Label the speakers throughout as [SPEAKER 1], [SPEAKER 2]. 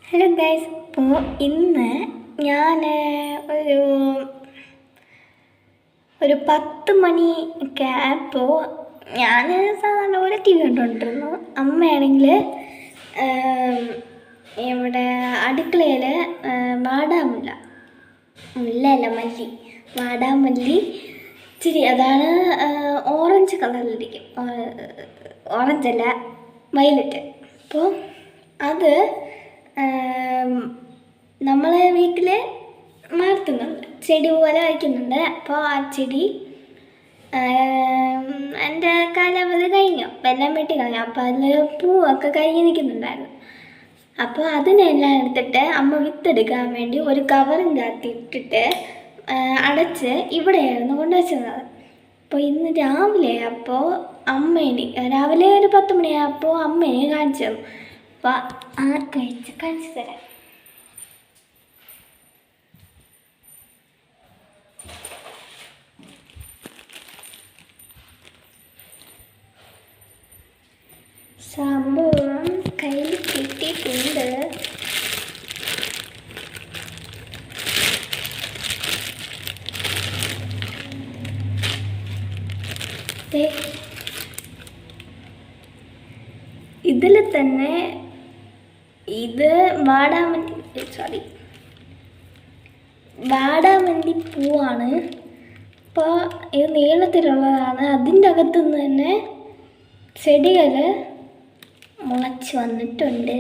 [SPEAKER 1] Hello guys, അപ്പോൾ ഇന്ന് ഞാൻ ഒരു ഒരു 10 മണി ഒക്കെ ആയപ്പോൾ ഞാൻ സാധാരണ ഒരു ടി വി കണ്ടുകൊണ്ടിരുന്നു. അമ്മയാണെങ്കിൽ ഇവിടെ അടുക്കളയിൽ വാടാമുല്ല മുല്ലയല്ല മല്ലി വാടാമല്ലി ഇച്ചിരി അതാണ് ഓറഞ്ച് കളറിലിരിക്കും, ഓറഞ്ചല്ല വയലറ്റ്. അപ്പോൾ അത് നമ്മളെ വീട്ടിൽ വളർത്തുന്നുണ്ട്, ചെടി പോലെ വയ്ക്കുന്നുണ്ട്. അപ്പോൾ ആ ചെടി എൻ്റെ കാലാവധി കഴിഞ്ഞു, എല്ലാം വെട്ടി കളഞ്ഞു. അപ്പോൾ അതിൽ പൂവൊക്കെ കഴിഞ്ഞ് നിൽക്കുന്നുണ്ടായിരുന്നു. അപ്പോൾ അതിനെല്ലാം എടുത്തിട്ട് അമ്മ വിത്തെടുക്കാൻ വേണ്ടി ഒരു കവറിൻ്റെ അകത്ത് ഇട്ടിട്ട് അടച്ച് ഇവിടെയായിരുന്നു കൊണ്ടുവച്ചിരുന്നത്. അപ്പോൾ ഇന്ന് രാവിലെ രാവിലെ ഒരു 10 മണിയായപ്പോൾ അമ്മയെ കാണിച്ചു തന്നു. അപ്പോൾ കാണിച്ചു തരാം. സംഭവം കയ്യിൽ കിട്ടിയിട്ടുണ്ട്. ഇതിൽ തന്നെ ഇത് വാടാമല്ലി പൂവാണ്. അപ്പോൾ ഇത് നീളത്തിലുള്ളതാണ്. അതിൻ്റെ അകത്തുനിന്ന് തന്നെ ചെടികൾ മുളച്ച് വന്നിട്ടുണ്ട്.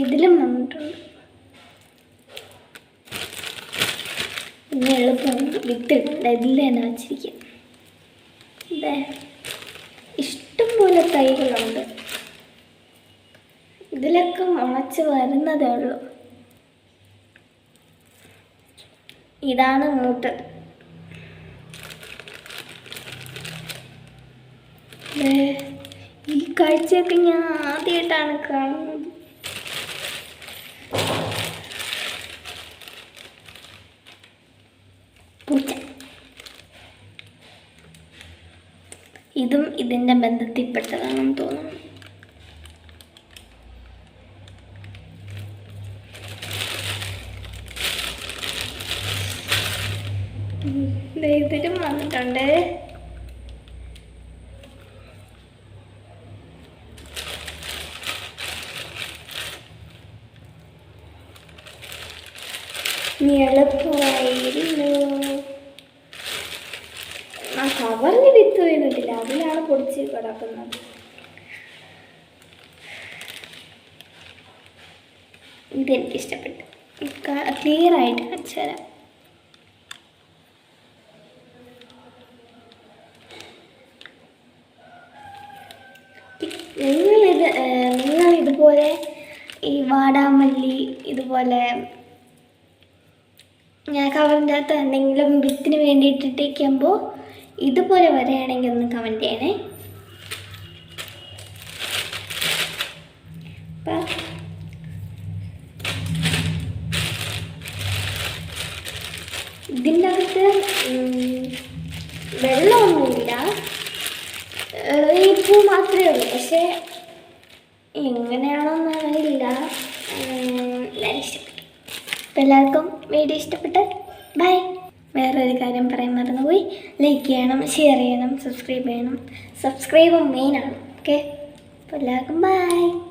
[SPEAKER 1] ഇതിലും വന്നിട്ടുണ്ട്. പിന്നെ എളുപ്പം വിത്തിട്ടുണ്ട്. ഇതിൽ തന്നെ വച്ചിരിക്കും. ഇഷ്ടംപോലെ തൈകളുണ്ട്. ഇതിലൊക്കെ മുളച്ച് വരുന്നതേ ഉള്ളൂ. ഇതാണ് മൂത്തത്. ഈ കാഴ്ചയൊക്കെ ഞാൻ ആദ്യമായിട്ടാണ് കാണുന്നത്. പൂച്ച ഇതും ഇതിൻ്റെ ബന്ധത്തിൽപ്പെട്ടതാണെന്ന് തോന്നുന്നു. ഇതിലും വന്നിട്ടുണ്ട്. എളുപ്പമായിരുന്നു. ആ കവറിന് വിത്ത് വീണിട്ടില്ല, അതിലാണ് പൊടിച്ച് കിടക്കുന്നത്. ഇതെനിക്കിഷ്ടപ്പെട്ടു. ക്ലിയർ ആയിട്ട് കാണിച്ചു തരാം. നിങ്ങൾ ഇതുപോലെ ഈ വാടാമല്ലി ഇതുപോലെ ഞാൻ കവറിൻ്റെ അകത്ത് എന്തെങ്കിലും വിത്തിന് വേണ്ടിയിട്ടിരിക്കുമ്പോൾ ഇതുപോലെ വരികയാണെങ്കിൽ ഒന്ന് കമൻറ്റ് ചെയ്യണേ. അപ്പം ഇതിൻ്റെ അകത്ത് വെള്ളമൊന്നുമില്ല, ഈ പൂ മാത്രമേ ഉള്ളൂ. പക്ഷേ എങ്ങനെയാണോന്ന് അറിയില്ല. എല്ലാവരും ഇഷ്ടപ്പെട്ടു. അപ്പോൾ എല്ലാവർക്കും വീഡിയോ ഇഷ്ടപ്പെട്ട് ബൈ. വേറൊരു കാര്യം പറയാൻ മറന്നുപോയി, ലൈക്ക് ചെയ്യണം, ഷെയർ ചെയ്യണം, സബ്സ്ക്രൈബ് ചെയ്യണം. സബ്സ്ക്രൈബ് മെയിനാണ്. ഓക്കെ, അപ്പോൾ എല്ലാവർക്കും ബൈ.